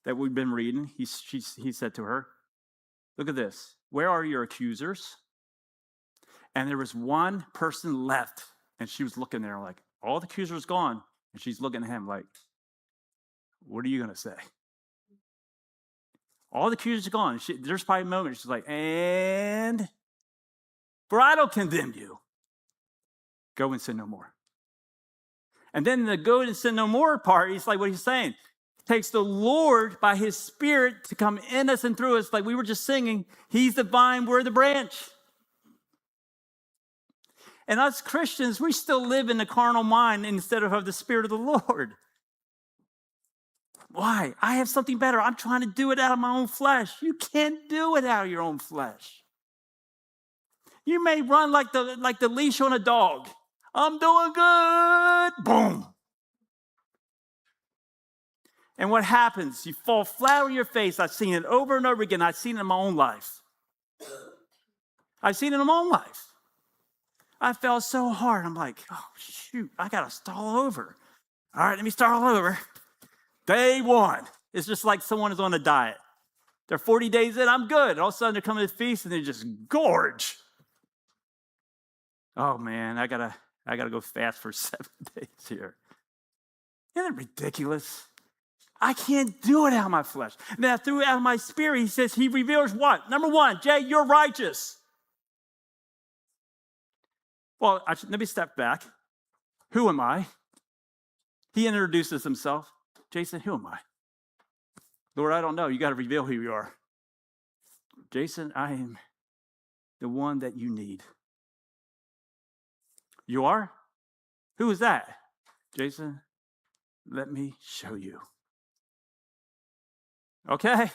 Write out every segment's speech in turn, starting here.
that we've been reading, he said to her, look at this. Where are your accusers? And there was one person left. And she was looking there like, all the accusers gone. And she's looking at him like, what are you going to say? All the accusers are gone. There's probably a moment she's like, and for I don't condemn you. Go and sin no more. And then the go and sin no more part, it's like what he's saying. Takes the Lord by his Spirit to come in us and through us, like we were just singing. He's the vine, we're the branch. And us Christians, we still live in the carnal mind instead of the Spirit of the Lord. Why? I have something better. I'm trying to do it out of my own flesh. You can't do it out of your own flesh. You may run like the leash on a dog. I'm doing good. Boom. And what happens? You fall flat on your face. I've seen it over and over again. I've seen it in my own life. I've seen it in my own life. I fell so hard. I'm like, oh, shoot, I got to start all over. All right, let me start all over. Day one. It's just like someone is on a diet. They're 40 days in, I'm good. All of a sudden, they're coming to the feast, and they just gorge. Oh, man, I gotta go fast for 7 days here. Isn't it ridiculous? I can't do it out of my flesh. And then through out of my spirit, he says he reveals what? Number one, Jay, you're righteous. Well, let me step back. Who am I? He introduces himself. Jason, who am I? Lord, I don't know. You got to reveal who you are. Jason, I am the one that you need. You are? Who is that? Jason, let me show you. Okay?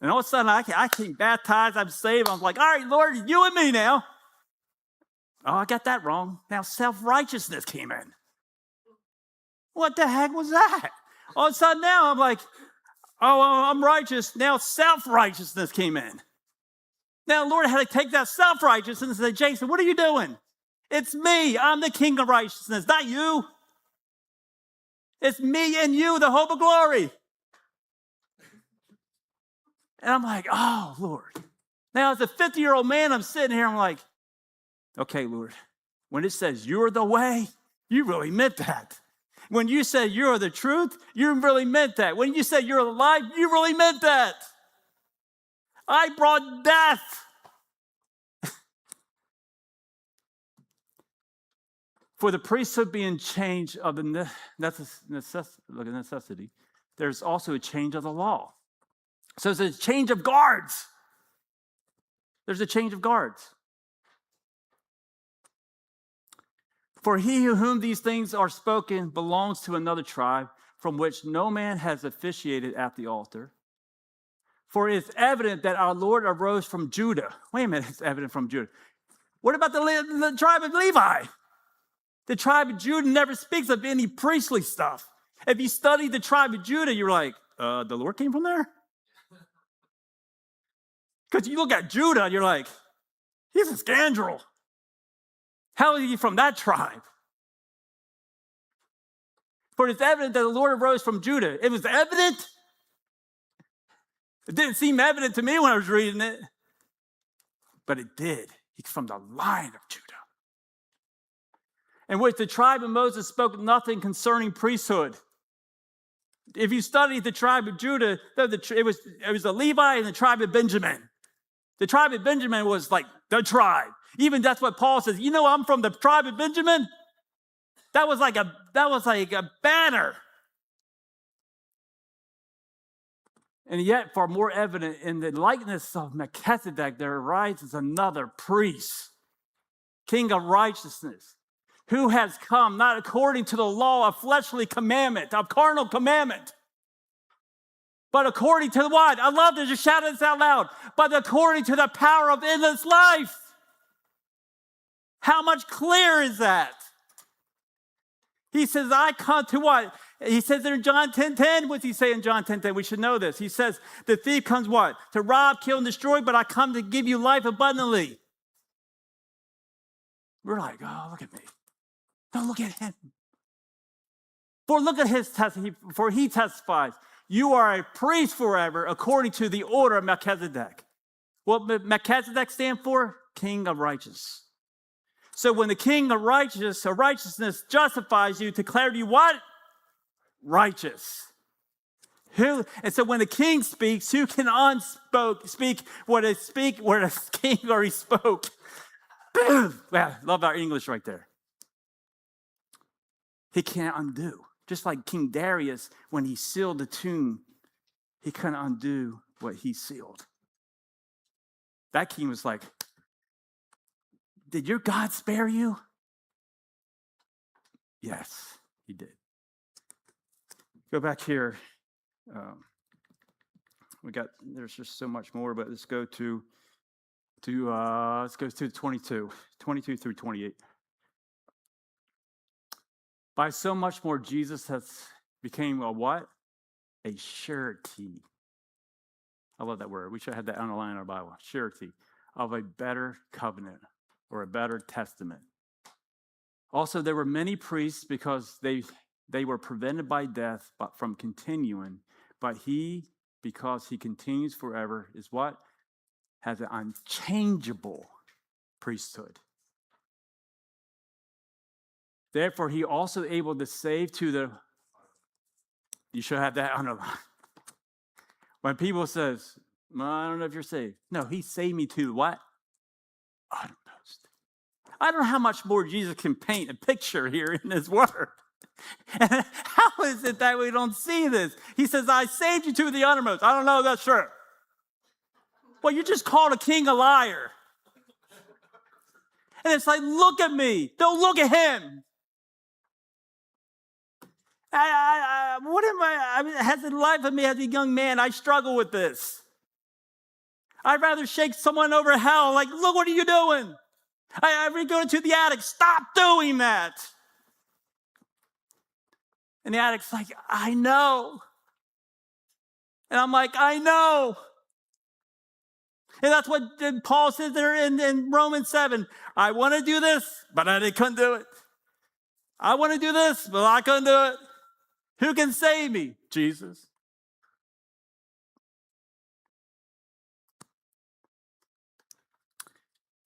And all of a sudden, I can baptize, I'm saved. I'm like, all right, Lord, you and me now. Oh, I got that wrong. Now self-righteousness came in. What the heck was that? All of a sudden now I'm like, oh, I'm righteous. Now self-righteousness came in. Now, Lord, I had to take that self-righteousness and say, Jason, what are you doing? It's me. I'm the king of righteousness, not you. It's me and you, the hope of glory. And I'm like, oh, Lord. Now, as a 50-year-old man, I'm sitting here, I'm like, okay, Lord, when it says you're the way, you really meant that. When you said you're the truth, you really meant that. When you said you're the life, you really meant that. I brought death. For the priesthood being changed of the necessity, there's also a change of the law. So there's a change of guards. There's a change of guards. For he whom these things are spoken belongs to another tribe from which no man has officiated at the altar. For it is evident that our Lord arose from Judah. Wait a minute, it's evident from Judah. What about the tribe of Levi? The tribe of Judah never speaks of any priestly stuff. If you study the tribe of Judah, you're like, the Lord came from there? Because you look at Judah, you're like, he's a scoundrel. How is he from that tribe? For it's evident that the Lord arose from Judah. It was evident. It didn't seem evident to me when I was reading it. But it did. He's from the line of Judah. In which the tribe of Moses spoke nothing concerning priesthood. If you study the tribe of Judah, it was the Levi and the tribe of Benjamin. The tribe of Benjamin was like the tribe. Even that's what Paul says. You know, I'm from the tribe of Benjamin. That was like a banner. And yet, far more evident in the likeness of Melchizedek, there arises another priest, king of righteousness, who has come not according to the law of fleshly commandment, of carnal commandment, but according to what? I love to just shout this out loud. But according to the power of endless life. How much clearer is that? He says, I come to what? He says there in John 10:10. What's he say in John 10:10? We should know this. He says, the thief comes what? To rob, kill, and destroy, but I come to give you life abundantly. We're like, oh, look at me. No, look at him. For look at his testimony, for he testifies. You are a priest forever according to the order of Melchizedek. What Melchizedek stand for? King of righteousness. So when the king of righteousness justifies you, declared you what? Righteous. Who? And so when the king speaks, who can speak what a king already spoke? Well, love our English right there. He can't undo. Just like King Darius, when he sealed the tomb, he couldn't undo what he sealed. That king was like, did your God spare you? Yes, he did. Go back here. There's just so much more, but let's go to 22 through 28. By so much more, Jesus has became a what? A surety. I love that word. We should have that underlined in our Bible. Surety of a better covenant or a better testament. Also, there were many priests because they were prevented by death from continuing. But he, because he continues forever, is what? Has an unchangeable priesthood. Therefore, he also able to save to the, you should have that underlined. When people says, well, I don't know if you're saved. No, he saved me to what? Uttermost. I don't know how much more Jesus can paint a picture here in his word. And how is it that we don't see this? He says, I saved you to the uttermost. I don't know, that's true. Well, you just called a king a liar. And it's like, look at me. Don't look at him. As in life of me as a young man, I struggle with this. I'd rather shake someone over hell, like, look, what are you doing? I go into the attic, stop doing that. And the addict's like, I know. And I'm like, I know. And that's what Paul says there in Romans 7. I want to do this, but I couldn't do it. I want to do this, but I couldn't do it. Who can save me? Jesus.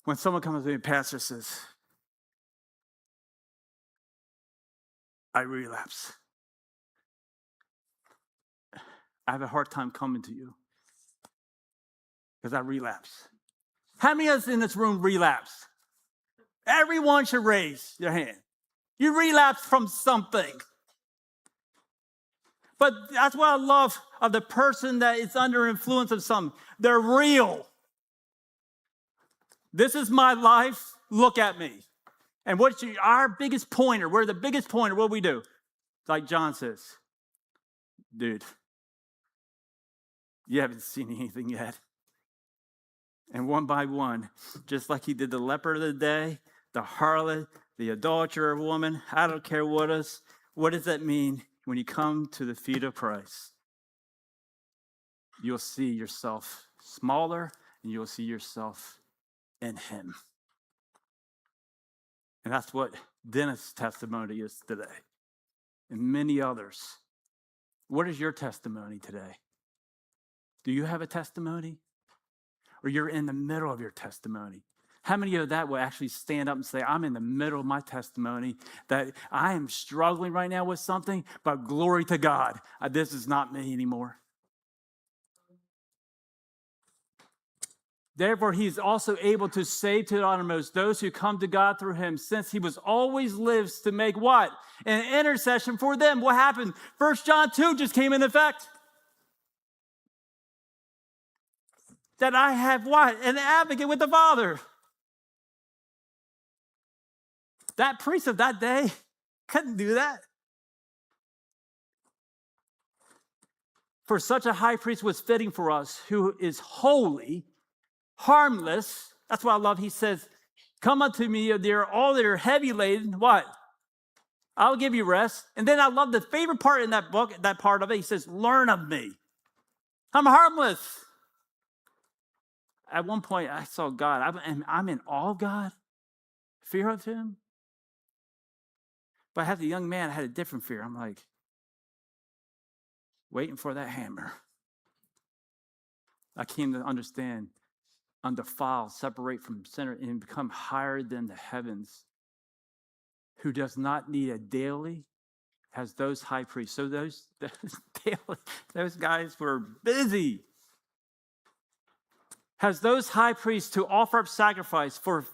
When someone comes to me, pastor says, I relapse. I have a hard time coming to you because I relapse. How many of us in this room relapse? Everyone should raise your hand. You relapse from something. But that's what I love of the person that is under influence of something. They're real. This is my life. Look at me. And what's our biggest pointer? We're the biggest pointer. What do we do? Like John says, dude, you haven't seen anything yet. And one by one, just like he did the leper of the day, the harlot, the adulterer woman, I don't care what does that mean when you come to the feet of Christ? You'll see yourself smaller and you'll see yourself in him. And that's what Dennis' testimony is today. And many others. What is your testimony today? Do you have a testimony? Or you're in the middle of your testimony? How many of that will actually stand up and say, I'm in the middle of my testimony, that I am struggling right now with something, but glory to God, this is not me anymore. Therefore, he's also able to save to the uttermost those who come to God through him, since he was always lives to make what? An intercession for them. What happened? 1 John 2 just came in effect. That I have what? An advocate with the Father. That priest of that day couldn't do that. For such a high priest was fitting for us, who is holy, harmless. That's what I love. He says, come unto me, all that are heavy laden. What? I'll give you rest. And then I love the favorite part in that book, that part of it. He says, learn of me. I'm harmless. At one point, I saw God. I'm in awe of God, fear of him. But I had the young man, I had a different fear. I'm like, waiting for that hammer. I came to understand, undefiled, separate from sinner, and become higher than the heavens, who does not need a daily, has those high priests. So those guys were busy. Has those high priests to offer up sacrifice for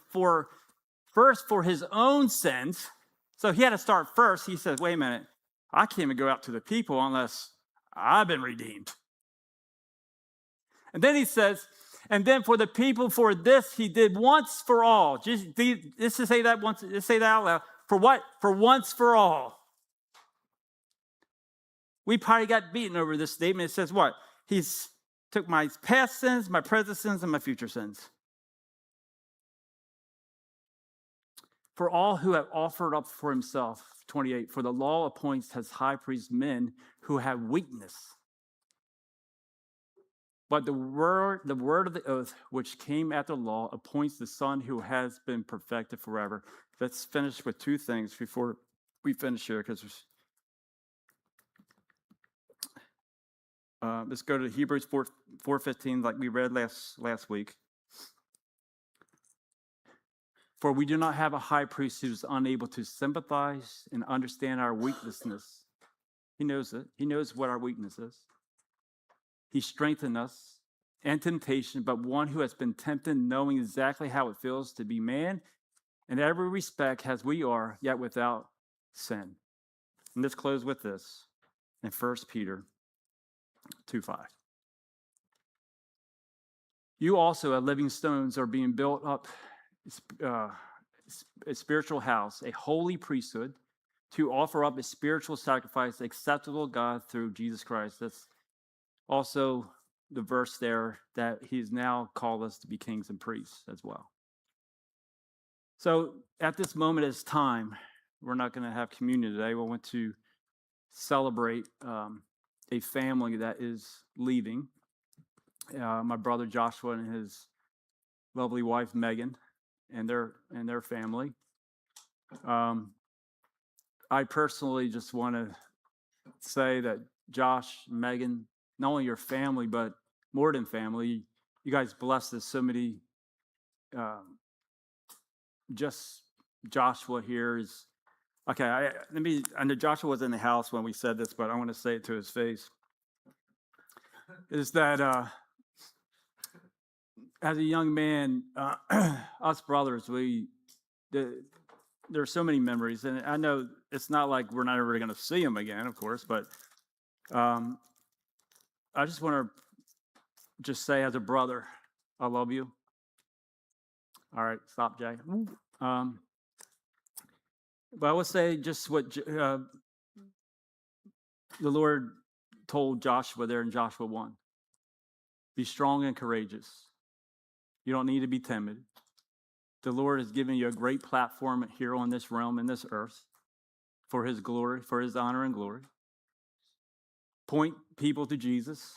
first for his own sins. So he had to start first. He says, wait a minute, I can't even go out to the people unless I've been redeemed. And then he says, and then for the people, for this he did once for all. Just to say that once, just say that out loud. For what? For once for all. We probably got beaten over this statement. It says what? He's took my past sins, my present sins, and my future sins. For all who have offered up for himself, 28, for the law appoints as high priests men who have weakness. But the word of the oath, which came after the law, appoints the Son who has been perfected forever. Let's finish with two things before we finish here, because let's go to Hebrews 4:15, like we read last week. For we do not have a high priest who is unable to sympathize and understand our weaknesses. He knows it. He knows what our weakness is. He strengthened us in temptation, but one who has been tempted, knowing exactly how it feels to be man, in every respect as we are, yet without sin. And let's close with this in 1 Peter 2:5. You also, as living stones, are being built up a spiritual house, a holy priesthood, to offer up a spiritual sacrifice acceptable to God through Jesus Christ. That's also the verse there that he's now called us to be kings and priests as well. So at this moment, it's time. We're not going to have communion today. We want to celebrate a family that is leaving. My brother Joshua and his lovely wife Megan and their family. I personally just want to say that Josh, Megan, not only your family, but more than family, you guys blessed us so many. Just Joshua here is okay. I know Joshua was in the house when we said this, but I want to say it to his face. Is that as a young man, us brothers, there are so many memories, and I know it's not like we're not ever going to see him again, of course, but I just want to just say as a brother, I love you. All right, stop, Jay. But I would say just what the Lord told Joshua there in Joshua 1. Be strong and courageous. You don't need to be timid. The Lord has given you a great platform here on this realm, in this earth, for his glory, for his honor and glory. Point people to Jesus.